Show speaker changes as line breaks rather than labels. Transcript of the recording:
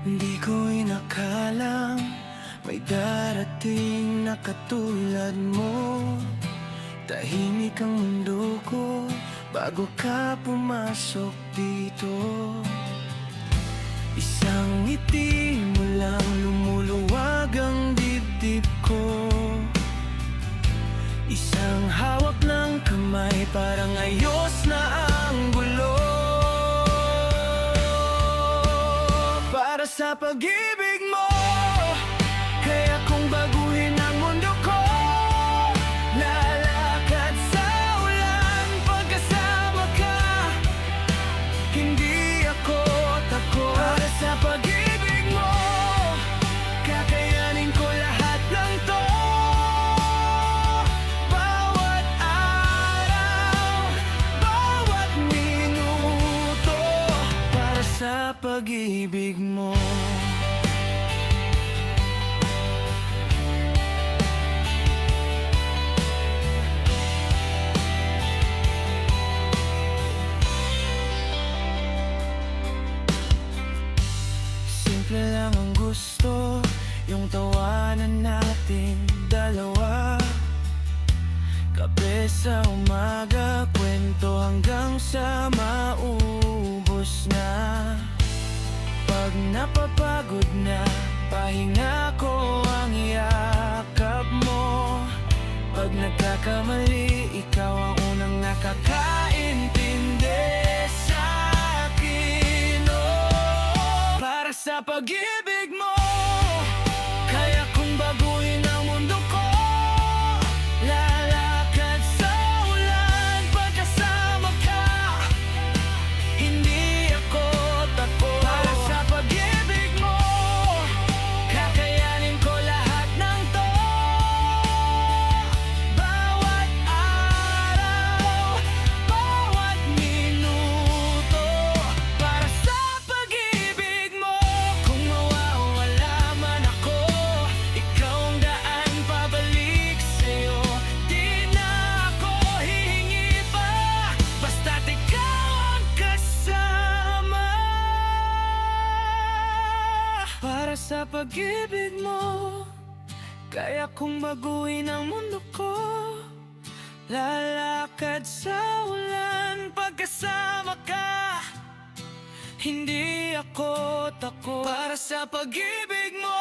Hindi ko inakalang may darating na katulad mo. Tahimik ang mundo ko bago ka pumasok dito. Isang ngiti mo lang lumuluwag ang dibdib ko. Isang hawak ng kamay parang ayos na ang gulo. Para sa pag-ibig mo, kaya kong baguhin ang mundo ko. Lalakad sa ulan pagkasama ka. Hindi ako takot. Para sa pag-ibig mo, kakayanin ko lahat ng to. Bawat araw, bawat minuto. Para sa pag-ibig mo. Simple lang ang gusto, yung tawanan natin dalawa. Kape sa umaga, kwento hanggang sa maubos na. Pag napapagod na, pahinga ko ang yakap mo. Pag nagkakamali, ikaw ang unang nakakaintindi sa akin. Oh, para sa pag-ibig mo, kaya kong baguhin ang mundo ko. Lalakad sa ulan pagkasama ka. Hindi ako takot. Para sa pag-ibig mo, kakayanin ko lahat ng to. Bawat araw, bawat minuto. Para sa pag-ibig mo, kung mawawala man ako, ikaw ang daan pabalik sa'yo. Di na ako hihingi pa, basta't ikaw ang kasama. Para sa pag-ibig mo, kaya kong baguhin ang mundo ko. Lalakad sa ulan pagkasama ka. Hindi ako takot. Para sa pag-ibig mo,